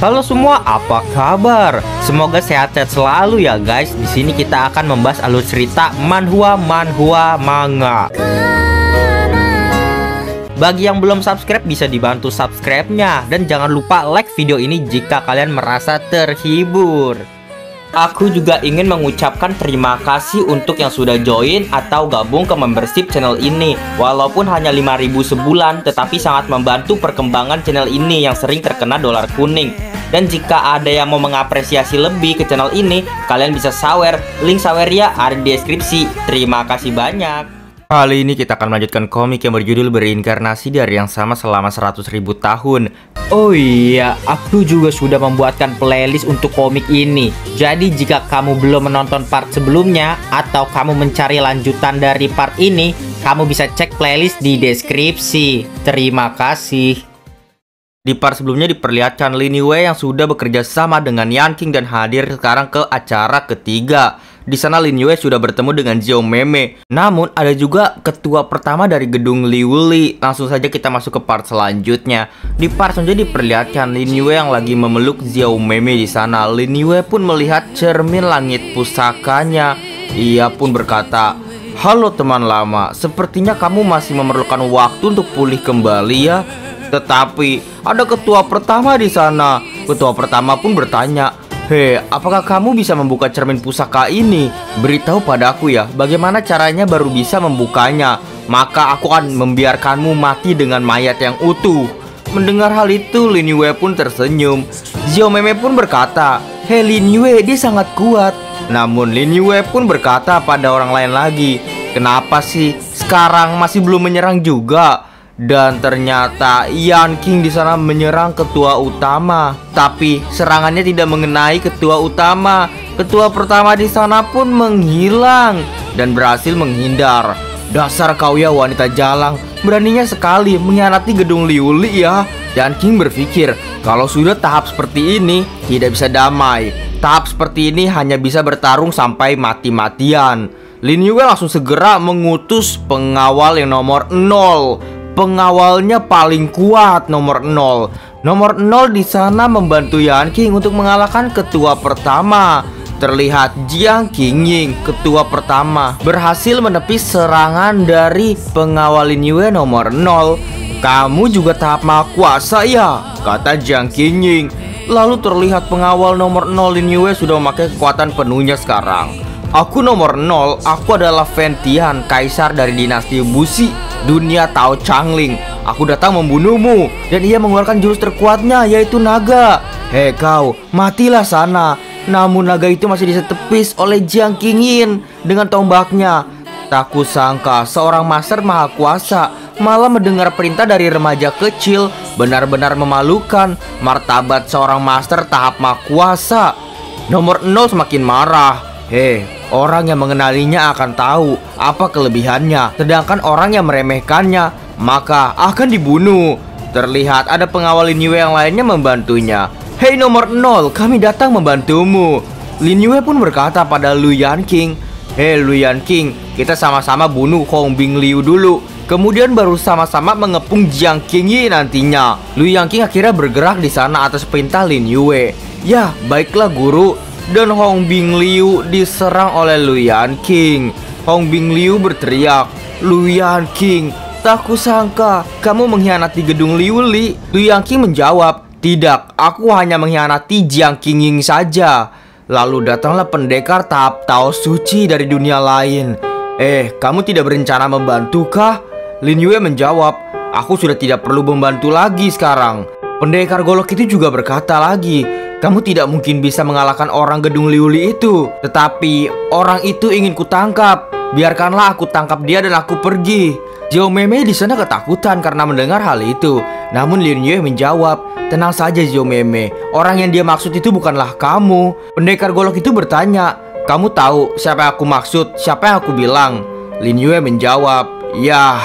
Halo semua, apa kabar? Semoga sehat-sehat selalu ya guys. Di sini kita akan membahas alur cerita manhwa manga. Bagi yang belum subscribe bisa dibantu subscribe-nya dan jangan lupa like video ini jika kalian merasa terhibur. Aku juga ingin mengucapkan terima kasih untuk yang sudah join atau gabung ke membership channel ini. Walaupun hanya 5.000 sebulan, tetapi sangat membantu perkembangan channel ini yang sering terkena dolar kuning. Dan jika ada yang mau mengapresiasi lebih ke channel ini, kalian bisa sawer. Link sawernya ada di deskripsi. Terima kasih banyak. Kali ini kita akan melanjutkan komik yang berjudul Berinkarnasi dari yang sama selama 100.000 tahun. Oh iya, aku juga sudah membuatkan playlist untuk komik ini. Jadi jika kamu belum menonton part sebelumnya atau kamu mencari lanjutan dari part ini, kamu bisa cek playlist di deskripsi. Terima kasih. Di part sebelumnya diperlihatkan Lin Yue yang sudah bekerja sama dengan Yan King dan hadir sekarang ke acara ketiga. Di sana Lin Yue sudah bertemu dengan Xiao Meme. Namun ada juga ketua pertama dari gedung Liuli. Langsung saja kita masuk ke part selanjutnya. Di part selanjutnya diperlihatkan Lin Yue yang lagi memeluk Xiao Meme di sana. Lin Yue pun melihat cermin langit pusakanya. Ia pun berkata, "Halo teman lama, sepertinya kamu masih memerlukan waktu untuk pulih kembali ya." Tetapi ada ketua pertama di sana. Ketua pertama pun bertanya, "Hei, apakah kamu bisa membuka cermin pusaka ini? Beritahu padaku ya, bagaimana caranya baru bisa membukanya. Maka aku akan membiarkanmu mati dengan mayat yang utuh." Mendengar hal itu, Lin Yue pun tersenyum. Xiao Meme pun berkata, "Hei Lin Yue, dia sangat kuat." Namun Lin Yue pun berkata pada orang lain lagi, "Kenapa sih sekarang masih belum menyerang juga?" Dan ternyata Yan King di sana menyerang ketua utama, tapi serangannya tidak mengenai ketua utama. Ketua pertama di sana pun menghilang dan berhasil menghindar. "Dasar kau ya wanita jalang, beraninya sekali mengkhianati gedung Liuli ya." Yan King berpikir kalau sudah tahap seperti ini tidak bisa damai. Tahap seperti ini hanya bisa bertarung sampai mati-matian. Lin Yue langsung segera mengutus pengawal yang nomor 0. Pengawalnya paling kuat, nomor 0. Nomor 0 di sana membantu Yan King untuk mengalahkan ketua pertama. Terlihat Jiang Qingying, ketua pertama, berhasil menepis serangan dari pengawal Lin Yue nomor 0. "Kamu juga tahap maha kuasa ya?" kata Jiang Qingying. Lalu terlihat pengawal nomor 0 Lin Yue sudah memakai kekuatan penuhnya sekarang. "Aku nomor 0, aku adalah Fen Tian, kaisar dari dinasti Busi, dunia Tao Changling. Aku datang membunuhmu." Dan ia mengeluarkan jurus terkuatnya, yaitu naga. "Hei kau, matilah sana." Namun naga itu masih ditepis oleh Jiang Qingying dengan tombaknya. Tak kusangka seorang master maha kuasa malah mendengar perintah dari remaja kecil. Benar-benar memalukan. Martabat seorang master tahap maha kuasa. Nomor 0 semakin marah. "Hei, orang yang mengenalinya akan tahu apa kelebihannya, sedangkan orang yang meremehkannya maka akan dibunuh." Terlihat ada pengawal Lin Yue yang lainnya membantunya. "Hei nomor 0, kami datang membantumu." Lin Yue pun berkata pada Lu Yan King, "Hei Lu Yan King, kita sama-sama bunuh Hong Bingliu dulu, kemudian baru sama-sama mengepung Jiang Qingying nantinya." Lu Yan King akhirnya bergerak di sana atas perintah Lin Yue. "Ya, baiklah guru." Dan Hong Bingliu diserang oleh Lu Yan King. Hong Bingliu berteriak, "Lu Yan King, tak kusangka kamu mengkhianati gedung Liuli." Lu Yan King menjawab, "Tidak, aku hanya mengkhianati Jiang Qingying saja." Lalu datanglah pendekar tahap Tao Suci dari dunia lain. Kamu tidak berencana membantu kah?" Lin Yue menjawab, "Aku sudah tidak perlu membantu lagi sekarang." Pendekar golok itu juga berkata lagi, "Kamu tidak mungkin bisa mengalahkan orang gedung Liuli itu. Tetapi orang itu ingin kutangkap. Biarkanlah aku tangkap dia dan aku pergi." Xiao Meme di sana ketakutan karena mendengar hal itu. Namun Lin Yue menjawab, "Tenang saja Xiao Meme, orang yang dia maksud itu bukanlah kamu." Pendekar golok itu bertanya, "Kamu tahu siapa yang aku maksud? Siapa yang aku bilang?" Lin Yue menjawab, "Yah,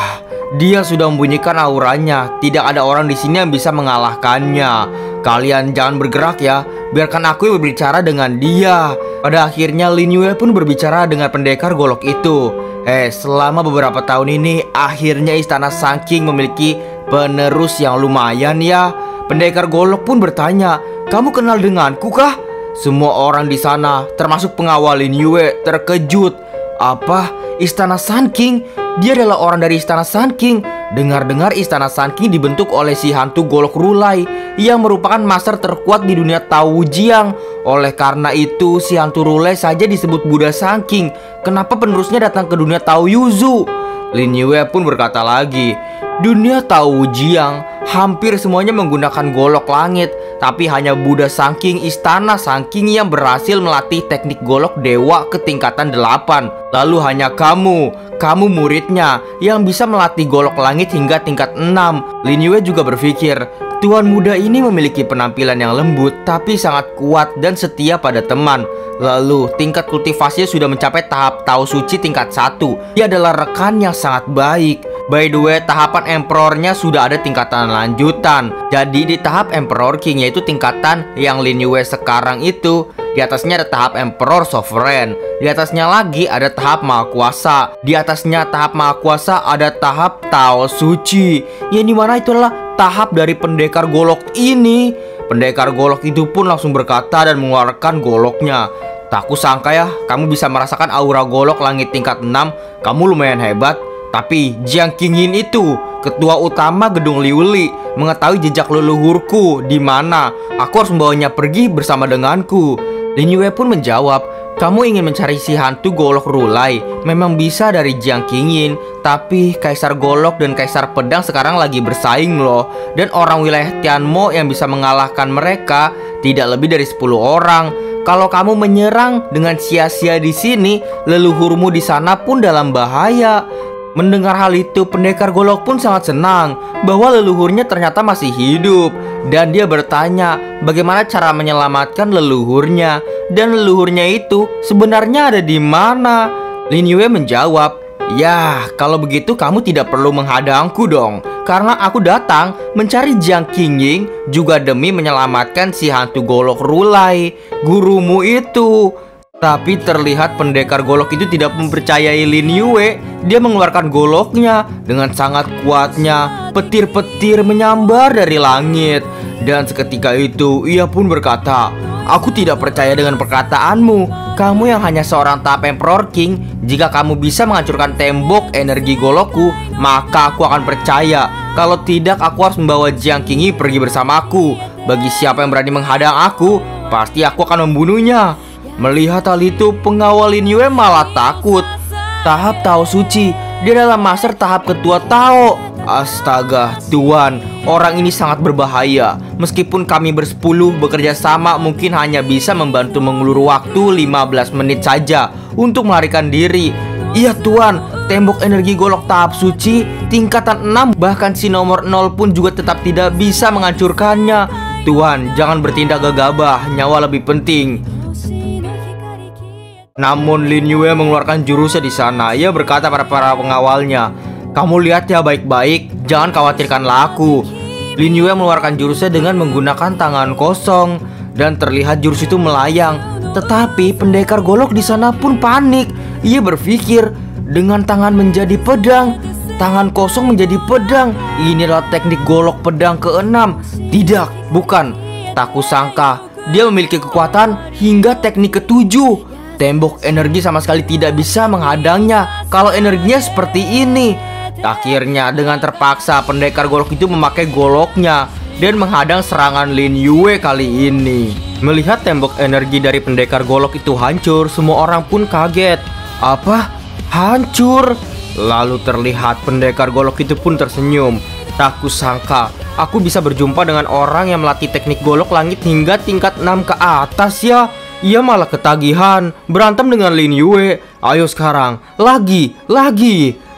dia sudah membunyikan auranya. Tidak ada orang di sini yang bisa mengalahkannya. Kalian jangan bergerak ya, biarkan aku yang berbicara dengan dia." Pada akhirnya Lin Yue pun berbicara dengan pendekar golok itu. Selama beberapa tahun ini, akhirnya Istana Sun King memiliki penerus yang lumayan ya. Pendekar golok pun bertanya, kamu kenal denganku kah? Semua orang di sana, termasuk pengawal Lin Yue, terkejut. Apa? Istana Sun King? Dia adalah orang dari Istana Sun King. Dengar-dengar Istana Sun King dibentuk oleh si hantu golok Rulai yang merupakan master terkuat di dunia Tao Wujiang. Oleh karena itu, si hantu Rulai saja disebut Buddha Sun King. Kenapa penerusnya datang ke dunia Tao Yuzu? Lin Yue pun berkata lagi, dunia Tao Wujiang hampir semuanya menggunakan golok langit, tapi hanya Buddha Sun King Istana Sun King yang berhasil melatih teknik golok dewa ke tingkatan 8. Lalu hanya kamu muridnya yang bisa melatih golok langit hingga tingkat 6. Lin Yue juga berpikir, tuan muda ini memiliki penampilan yang lembut tapi sangat kuat dan setia pada teman. Lalu tingkat kultivasinya sudah mencapai tahap Tao Suci tingkat 1. Dia adalah rekan yang sangat baik. By the way, tahapan Emperornya sudah ada tingkatan lanjutan. Jadi di tahap Emperor King, yaitu tingkatan yang Lin Yue sekarang itu, di atasnya ada tahap Emperor Sovereign. Di atasnya lagi ada tahap Maha Kuasa. Di atasnya tahap Maha Kuasa ada tahap Tao Suci, yang dimana itu adalah tahap dari pendekar golok ini. Pendekar golok itu pun langsung berkata dan mengeluarkan goloknya. Tak kusangka ya, kamu bisa merasakan aura golok langit tingkat 6. Kamu lumayan hebat. Tapi Jiang Qingyin itu, ketua utama gedung Liuli, mengetahui jejak leluhurku di mana. Aku harus membawanya pergi bersama denganku. Lin Yue pun menjawab, kamu ingin mencari si hantu golok Rulai? Memang bisa dari Jiang Qingyin, tapi Kaisar Golok dan Kaisar Pedang sekarang lagi bersaing loh. Dan orang wilayah Tianmo yang bisa mengalahkan mereka tidak lebih dari 10 orang. Kalau kamu menyerang dengan sia-sia di sini, leluhurmu di sana pun dalam bahaya. Mendengar hal itu, pendekar golok pun sangat senang bahwa leluhurnya ternyata masih hidup. Dan dia bertanya bagaimana cara menyelamatkan leluhurnya. Dan leluhurnya itu sebenarnya ada di mana? Lin Yue menjawab, ya kalau begitu kamu tidak perlu menghadangku dong. Karena aku datang mencari Jiang Qingyin juga demi menyelamatkan si hantu golok Rulai, gurumu itu. Tapi terlihat pendekar golok itu tidak mempercayai Lin Yue. Dia mengeluarkan goloknya dengan sangat kuatnya. Petir-petir menyambar dari langit. Dan seketika itu ia pun berkata, aku tidak percaya dengan perkataanmu. Kamu yang hanya seorang tahap Emperor King. Jika kamu bisa menghancurkan tembok energi golokku, maka aku akan percaya. Kalau tidak, aku harus membawa Jiang Qingyin pergi bersamaku. Bagi siapa yang berani menghadang aku, pasti aku akan membunuhnya. Melihat hal itu, pengawal Lin Yue malah takut. Tahap Tao Suci, dia adalah master tahap ketua Tao. Astaga, tuan, orang ini sangat berbahaya. Meskipun kami bersepuluh bekerja sama, mungkin hanya bisa membantu mengulur waktu 15 menit saja untuk melarikan diri. Iya tuan, tembok energi golok tahap suci tingkatan 6, bahkan si nomor 0 pun juga tetap tidak bisa menghancurkannya. Tuan, jangan bertindak gegabah, nyawa lebih penting. Namun Lin Yue mengeluarkan jurusnya di sana. Ia berkata pada para pengawalnya, kamu lihat ya baik-baik, jangan khawatirkanlah aku. Lin Yue mengeluarkan jurusnya dengan menggunakan tangan kosong dan terlihat jurus itu melayang. Tetapi pendekar golok di sana pun panik. Ia berpikir, dengan tangan menjadi pedang, tangan kosong menjadi pedang. Ini adalah teknik golok pedang ke-6. Tidak, bukan. Tak kusangka dia memiliki kekuatan hingga teknik ke-7. Tembok energi sama sekali tidak bisa menghadangnya kalau energinya seperti ini. Akhirnya dengan terpaksa pendekar golok itu memakai goloknya dan menghadang serangan Lin Yue kali ini. Melihat tembok energi dari pendekar golok itu hancur, semua orang pun kaget. Apa? Hancur? Lalu terlihat pendekar golok itu pun tersenyum. Tak kusangka aku bisa berjumpa dengan orang yang melatih teknik golok langit hingga tingkat 6 ke atas ya. Ia malah ketagihan berantem dengan Lin Yue. Ayo sekarang, lagi.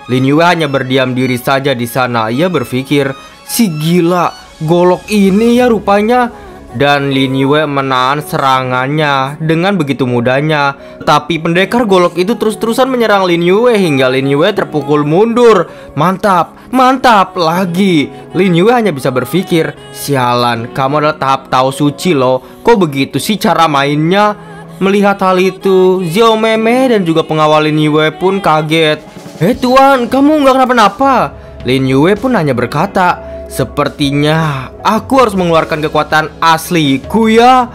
Lin Yue hanya berdiam diri saja di sana. Ia berpikir, si gila, golok ini ya rupanya. Dan Lin Yue menahan serangannya dengan begitu mudahnya. Tapi pendekar golok itu terus-terusan menyerang Lin Yue hingga Lin Yue terpukul mundur. Mantap lagi. Lin Yue hanya bisa berpikir, sialan, kamu adalah tahap Tao Suci loh. Kok begitu sih cara mainnya? Melihat hal itu, Xiao Meme dan juga pengawal Lin Yue pun kaget. Tuan, kamu nggak kenapa-napa? Lin Yue pun hanya berkata, Sepertinya aku harus mengeluarkan kekuatan asliku ya.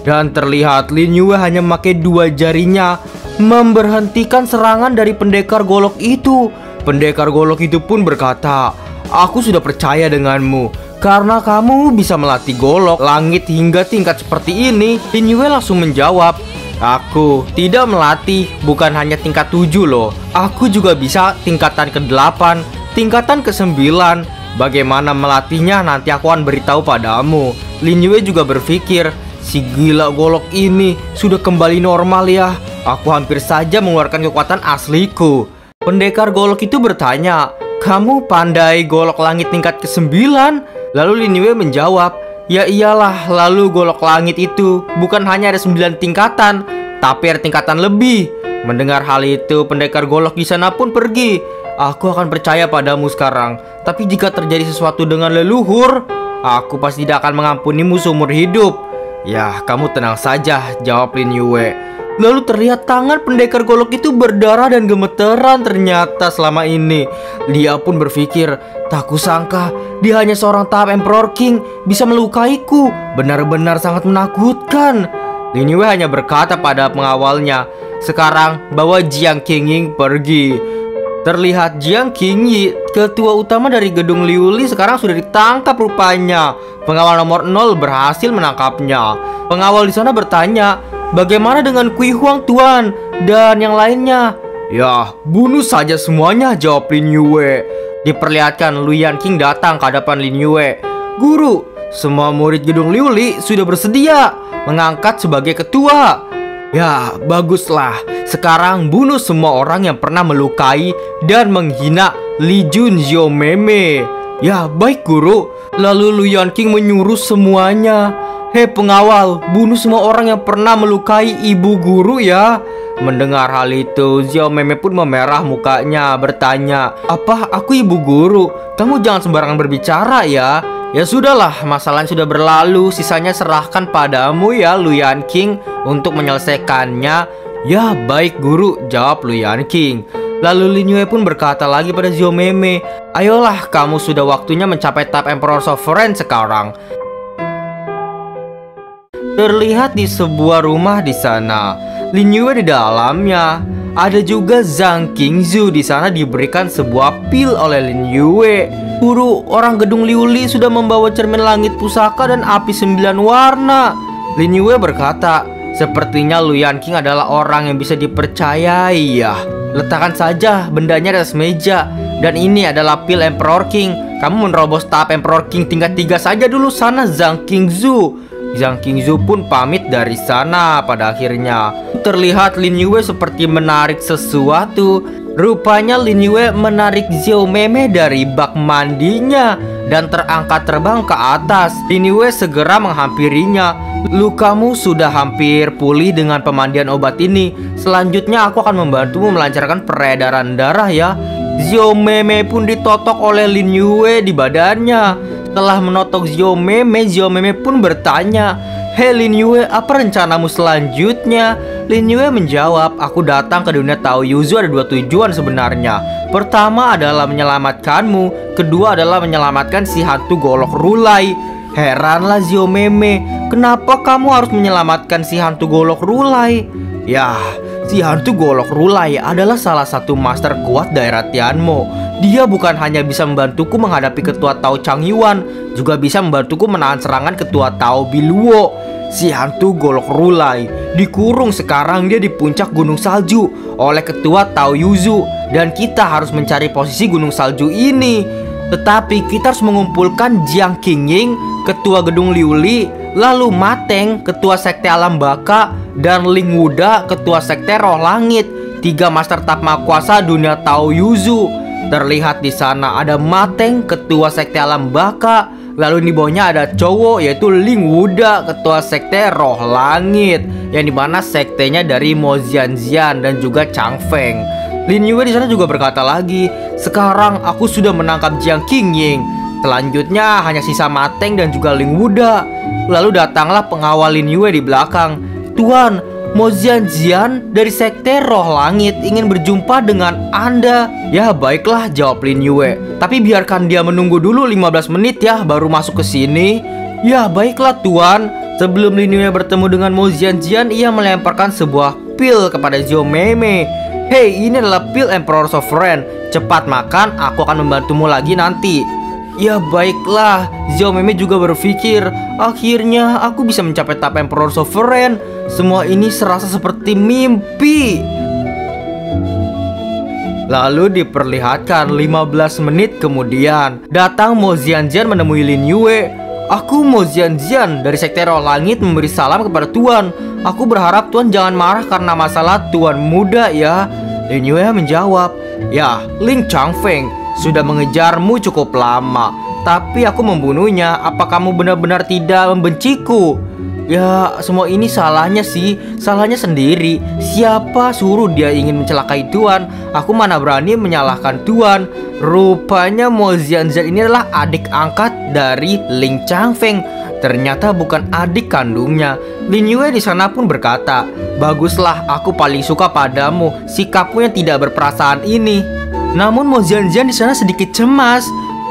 Dan terlihat Lin Yue hanya memakai 2 jarinya memberhentikan serangan dari pendekar golok itu. Pendekar golok itu pun berkata, "Aku sudah percaya denganmu karena kamu bisa melatih golok langit hingga tingkat seperti ini." Lin Yue langsung menjawab, "Aku tidak melatih bukan hanya tingkat 7 loh. Aku juga bisa tingkatan ke-8, tingkatan ke-9. Bagaimana melatihnya nanti aku akan beritahu padamu." Lin Yue juga berpikir, si gila golok ini sudah kembali normal ya. Aku hampir saja mengeluarkan kekuatan asliku. Pendekar golok itu bertanya, "Kamu pandai golok langit tingkat ke-9? Lalu Lin Yue menjawab, "Ya iyalah, lalu golok langit itu bukan hanya ada 9 tingkatan, tapi ada tingkatan lebih." Mendengar hal itu, pendekar golok di sana pun pergi. "Aku akan percaya padamu sekarang, tapi jika terjadi sesuatu dengan leluhur, aku pasti tidak akan mengampunimu seumur hidup." "Ya, kamu tenang saja," jawab Lin Yue. Lalu terlihat tangan pendekar golok itu berdarah dan gemeteran ternyata selama ini. Dia pun berpikir, "Tak kusangka dia hanya seorang tahap Emperor King bisa melukaiku. Benar-benar sangat menakutkan." Lin Yue hanya berkata pada pengawalnya, "Sekarang bawa Jiang Qingying pergi." Terlihat Jiang Qingyi, ketua utama dari gedung Liuli, sekarang sudah ditangkap rupanya. Pengawal nomor 0 berhasil menangkapnya. Pengawal di sana bertanya, "Bagaimana dengan Kui Huang, Tuan? Dan yang lainnya?" "Ya, bunuh saja semuanya," jawab Lin Yue. Diperlihatkan Lu Yanqing datang ke hadapan Lin Yue. "Guru, semua murid gedung Liuli sudah bersedia mengangkat sebagai ketua." "Ya, baguslah. Sekarang bunuh semua orang yang pernah melukai dan menghina Li Jun Zhou Meme." "Ya, baik guru." Lalu Lu Yanqing menyuruh semuanya, "Hei pengawal, bunuh semua orang yang pernah melukai ibu guru ya." Mendengar hal itu, Zhou Meme pun memerah mukanya bertanya, "Apa aku ibu guru? Kamu jangan sembarangan berbicara ya." "Ya sudahlah, masalahnya sudah berlalu, sisanya serahkan padamu ya Lu Yanqing untuk menyelesaikannya." "Ya baik guru," jawab Lu Yanqing. Lalu Lin Yue pun berkata lagi pada Zhou Meme, "Ayolah, kamu sudah waktunya mencapai tahap Emperor Sovereign sekarang." Terlihat di sebuah rumah di sana. Lin Yue di dalamnya. Ada juga Zhang Qingzu di sana diberikan sebuah pil oleh Lin Yue. "Guru, orang gedung Liuli sudah membawa cermin langit pusaka dan api 9 warna." Lin Yue berkata, "Sepertinya Lu Yanqing adalah orang yang bisa dipercayai ya. Letakkan saja bendanya di atas meja. Dan ini adalah pil Emperor King. Kamu menerobos tahap Emperor King tingkat 3 saja dulu sana, Zhang Qingzu." Zhang Qingzu pun pamit dari sana pada akhirnya. Terlihat Lin Yue seperti menarik sesuatu. Rupanya Lin Yue menarik Zhou Meme dari bak mandinya dan terangkat terbang ke atas. Lin Yue segera menghampirinya. "Lukamu sudah hampir pulih dengan pemandian obat ini. Selanjutnya aku akan membantumu melancarkan peredaran darah ya." Zhou Meme pun ditotok oleh Lin Yue di badannya. Setelah menotok Zhou Meme pun bertanya, "Hei Lin Yue, apa rencanamu selanjutnya?" Lin Yue menjawab, "Aku datang ke dunia Tao Yuzu ada 2 tujuan sebenarnya. Pertama adalah menyelamatkanmu, kedua adalah menyelamatkan si hantu golok rulai." Heranlah Zhou Meme, "Kenapa kamu harus menyelamatkan si hantu golok rulai?" "Ya, si hantu golok rulai adalah salah satu master kuat daerah Tianmo. Dia bukan hanya bisa membantuku menghadapi ketua Tao Changyuan, juga bisa membantuku menahan serangan ketua Tao Biluo. Si hantu golok rulai dikurung sekarang, dia di puncak gunung salju oleh ketua Tao Yuzu. Dan kita harus mencari posisi gunung salju ini. Tetapi kita harus mengumpulkan Jiang Qingying, ketua gedung Liuli, lalu Mateng, ketua sekte alam baka, dan Ling Wuda, ketua sekte roh langit. 3 master tapma kuasa dunia Tao Yuzu. Terlihat di sana ada Mateng, ketua sekte alam baka. Lalu di bawahnya ada cowok yaitu Ling Wuda, ketua sekte roh langit, yang dimana sektenya dari Mo Zian dan juga Chang Feng. Lin Yue di sana juga berkata lagi, "Sekarang aku sudah menangkap Jiang Qingying. Selanjutnya hanya sisa Mateng dan juga Ling Wuda." Lalu datanglah pengawal Lin Yue di belakang. "Tuan, Mo Zian dari Sekte Roh Langit ingin berjumpa dengan Anda. Ya baiklah, jawab Lin Yue. Tapi biarkan dia menunggu dulu 15 menit ya, baru masuk ke sini. Ya baiklah Tuan. Sebelum Lin Yue bertemu dengan Mo Zian, ia melemparkan sebuah pil kepada Xiao Mei. Hei, ini adalah pil Emperor Sovereign. Cepat makan, aku akan membantumu lagi nanti. Ya baiklah, Xiao Mei juga berpikir, akhirnya aku bisa mencapai tahap Emperor Sovereign. Semua ini serasa seperti mimpi. Lalu diperlihatkan 15 menit kemudian, datang Mo Zian menemui Lin Yue. Aku Mo Zian dari Sekte Roh Langit memberi salam kepada Tuan. Aku berharap Tuan jangan marah karena masalah Tuan muda ya. Lin Yue menjawab, ya, Ling Changfeng sudah mengejarmu cukup lama, tapi aku membunuhnya. Apa kamu benar-benar tidak membenciku? Ya, semua ini salahnya sih, salahnya sendiri. Siapa suruh dia ingin mencelakai Tuan? Aku mana berani menyalahkan Tuan. Rupanya Mo Zian ini adalah adik angkat dari Ling Changfeng. Ternyata bukan adik kandungnya. Lin Yue di sana pun berkata, baguslah, aku paling suka padamu, sikapmu yang tidak berperasaan ini. Namun Mo Zian di sana sedikit cemas.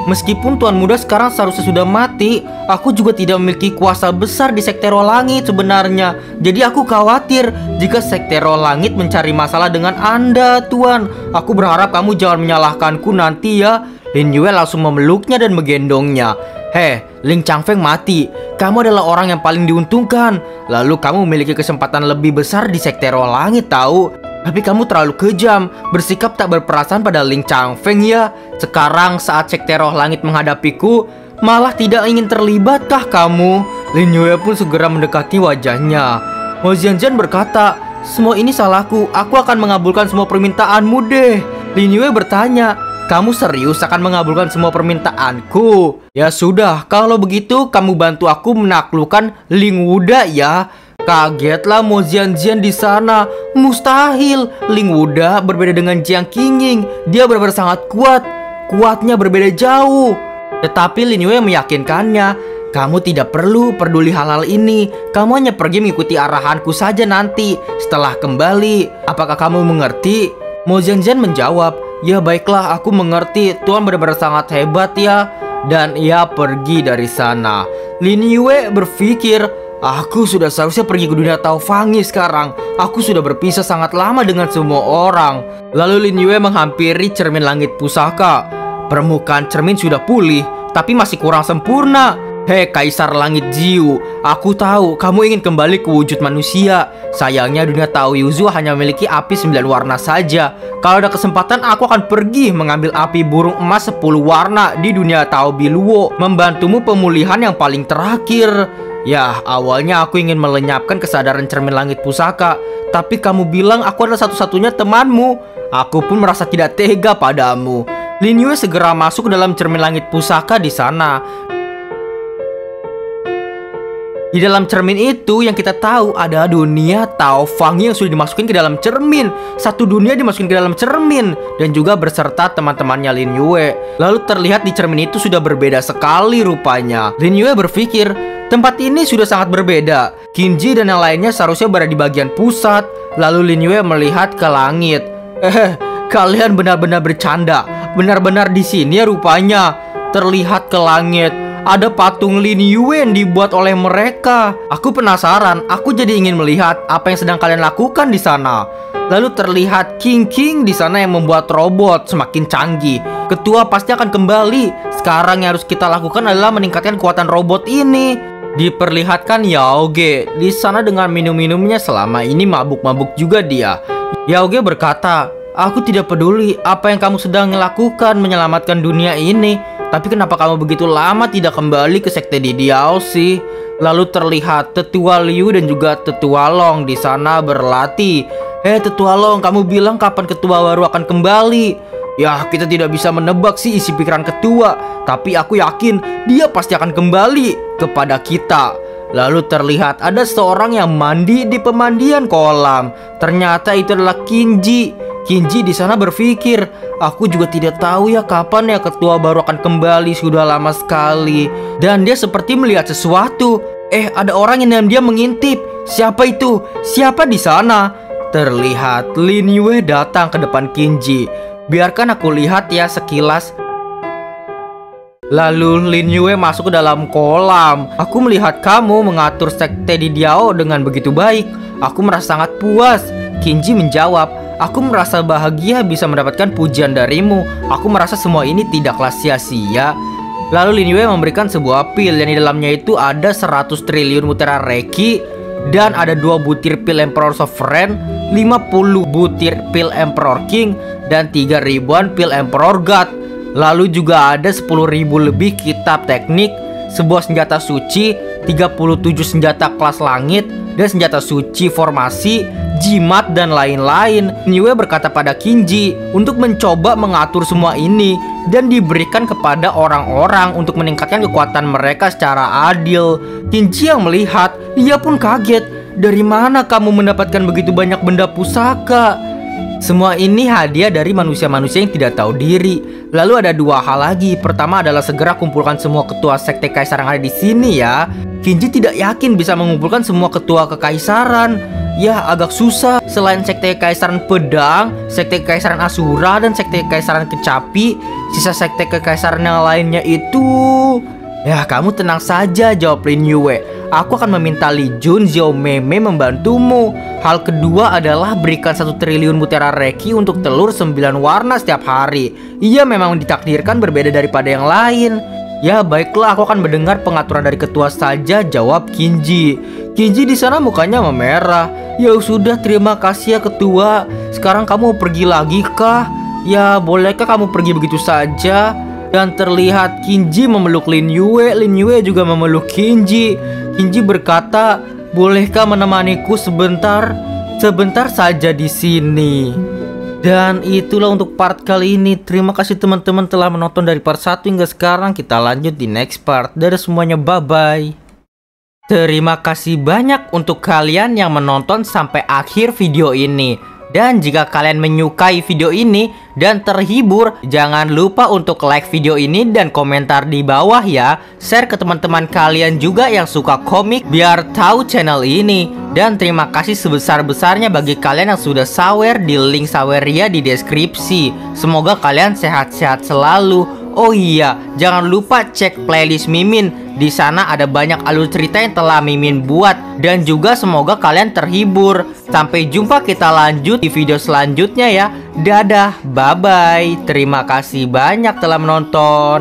Meskipun Tuan Muda sekarang seharusnya sudah mati, aku juga tidak memiliki kuasa besar di Sekte Roh Langit sebenarnya. Jadi aku khawatir jika Sekte Roh Langit mencari masalah dengan Anda, Tuan. Aku berharap kamu jangan menyalahkanku nanti ya. Lin Yue langsung memeluknya dan menggendongnya. Hei, Ling Changfeng mati. Kamu adalah orang yang paling diuntungkan. Lalu kamu memiliki kesempatan lebih besar di Sekte Roh Langit tahu. Tapi kamu terlalu kejam, bersikap tak berperasaan pada Ling Changfeng ya. Sekarang saat Sekte Roh Langit menghadapiku, malah tidak ingin terlibatkah kamu? Lin Yue pun segera mendekati wajahnya. Mo Zian berkata, semua ini salahku, aku akan mengabulkan semua permintaanmu deh. Lin Yue bertanya, kamu serius akan mengabulkan semua permintaanku? Ya sudah, kalau begitu kamu bantu aku menaklukkan Ling Wuda ya. Kagetlah Mo Zian di sana. Mustahil, Ling Wuda berbeda dengan Jiang Qingying. Dia benar-benar sangat kuat. Kuatnya berbeda jauh. Tetapi Lin Yue meyakinkannya, kamu tidak perlu peduli hal-hal ini. Kamu hanya pergi mengikuti arahanku saja nanti. Setelah kembali, apakah kamu mengerti? Mo Zian menjawab, ya baiklah, aku mengerti. Tuan benar-benar sangat hebat ya. Dan ia pergi dari sana. Lin Yue berpikir, aku sudah seharusnya pergi ke dunia Taofangi sekarang. Aku sudah berpisah sangat lama dengan semua orang. Lalu Lin Yue menghampiri cermin langit pusaka. Permukaan cermin sudah pulih, tapi masih kurang sempurna. Hei Kaisar Langit Jiu, aku tahu kamu ingin kembali ke wujud manusia. Sayangnya dunia Tao Yuzu hanya memiliki api 9 warna saja. Kalau ada kesempatan aku akan pergi mengambil api burung emas 10 warna di dunia Tao Biluo, membantumu pemulihan yang paling terakhir. Ya, awalnya aku ingin melenyapkan kesadaran cermin langit pusaka, tapi kamu bilang aku adalah satu-satunya temanmu. Aku pun merasa tidak tega padamu. Lin Yue segera masuk ke dalam cermin langit pusaka di sana. Di dalam cermin itu yang kita tahu ada dunia Taofangi yang sudah dimasukin ke dalam cermin. Satu dunia dimasukin ke dalam cermin, dan juga berserta teman-temannya Lin Yue. Lalu terlihat di cermin itu sudah berbeda sekali rupanya. Lin Yue berpikir, tempat ini sudah sangat berbeda. Qinji dan yang lainnya seharusnya berada di bagian pusat. Lalu Lin Yue melihat ke langit. Kalian benar-benar bercanda. Benar-benar di sini ya rupanya. Terlihat ke langit. Ada patung Lin Yue yang dibuat oleh mereka. Aku penasaran. Aku jadi ingin melihat apa yang sedang kalian lakukan di sana. Lalu terlihat King di sana yang membuat robot semakin canggih. Ketua pasti akan kembali. Sekarang yang harus kita lakukan adalah meningkatkan kekuatan robot ini. Diperlihatkan Yaoge di sana dengan minum-minumnya. Selama ini mabuk-mabuk juga dia. Yaoge berkata, aku tidak peduli apa yang kamu sedang lakukan menyelamatkan dunia ini. Tapi kenapa kamu begitu lama tidak kembali ke Sekte Didiao sih? Lalu terlihat Tetua Liu dan juga Tetua Long di sana berlatih. Hei Tetua Long, kamu bilang kapan ketua baru akan kembali? Ya, kita tidak bisa menebak sih isi pikiran ketua, tapi aku yakin dia pasti akan kembali kepada kita. Lalu terlihat ada seorang yang mandi di pemandian kolam. Ternyata itu adalah Qinji. Qinji di sana berpikir, aku juga tidak tahu ya kapan ya ketua baru akan kembali, sudah lama sekali. Dan dia seperti melihat sesuatu. Ada orang yang diam-diam mengintip. Siapa itu? Siapa di sana? Terlihat Lin Yue datang ke depan Qingji. Biarkan aku lihat ya sekilas. Lalu Lin Yue masuk ke dalam kolam. Aku melihat kamu mengatur sekte di Diao dengan begitu baik. Aku merasa sangat puas. Qingji menjawab, aku merasa bahagia bisa mendapatkan pujian darimu. Aku merasa semua ini tidaklah sia-sia. Lalu Lin Yue memberikan sebuah pil yang di dalamnya itu ada 100 triliun mutiara Reiki, dan ada 2 butir pil Emperor Sovereign, 50 butir pil Emperor King, dan 3 ribuan pil Emperor God. Lalu juga ada 10.000 lebih kitab teknik, sebuah senjata suci, 37 senjata kelas langit, dan senjata suci formasi, jimat, dan lain-lain. Yue berkata pada Qingji untuk mencoba mengatur semua ini dan diberikan kepada orang-orang untuk meningkatkan kekuatan mereka secara adil. Qingji yang melihat, ia pun kaget. Dari mana kamu mendapatkan begitu banyak benda pusaka? Semua ini hadiah dari manusia-manusia yang tidak tahu diri. Lalu ada 2 hal lagi. Pertama adalah segera kumpulkan semua ketua sekte kaisar yang ada di sini ya. Qingji tidak yakin bisa mengumpulkan semua ketua kekaisaran. Ya, agak susah. Selain sekte kekaisaran pedang, sekte kekaisaran Asura, dan sekte kekaisaran kecapi, sisa sekte kekaisaran yang lainnya itu... Ya, kamu tenang saja, jawab Lin Yue. Aku akan meminta Li Jun, Xiao Meme membantumu. Hal kedua adalah berikan 1 triliun mutiara Reiki untuk telur 9 warna setiap hari. Ia memang ditakdirkan berbeda daripada yang lain. Ya baiklah, aku akan mendengar pengaturan dari ketua saja, jawab Qingji. Qingji di sana mukanya memerah. Ya sudah, terima kasih ya ketua. Sekarang kamu pergi lagi kah? Ya bolehkah kamu pergi begitu saja? Dan terlihat Qingji memeluk Lin Yue. Lin Yue juga memeluk Qingji. Qingji berkata, bolehkah menemaniku sebentar? Sebentar saja di sini. Dan itulah untuk part kali ini. Terima kasih teman-teman telah menonton dari part 1 hingga sekarang. Kita lanjut di next part. Dadah semuanya, bye-bye. Terima kasih banyak untuk kalian yang menonton sampai akhir video ini. Dan jika kalian menyukai video ini dan terhibur, jangan lupa untuk like video ini dan komentar di bawah ya. Share ke teman-teman kalian juga yang suka komik biar tahu channel ini. Dan terima kasih sebesar-besarnya bagi kalian yang sudah sawer di link saweria di deskripsi. Semoga kalian sehat-sehat selalu. Oh iya, jangan lupa cek playlist Mimin. Di sana ada banyak alur cerita yang telah Mimin buat. Dan juga semoga kalian terhibur. Sampai jumpa, kita lanjut di video selanjutnya ya. Dadah, bye-bye. Terima kasih banyak telah menonton.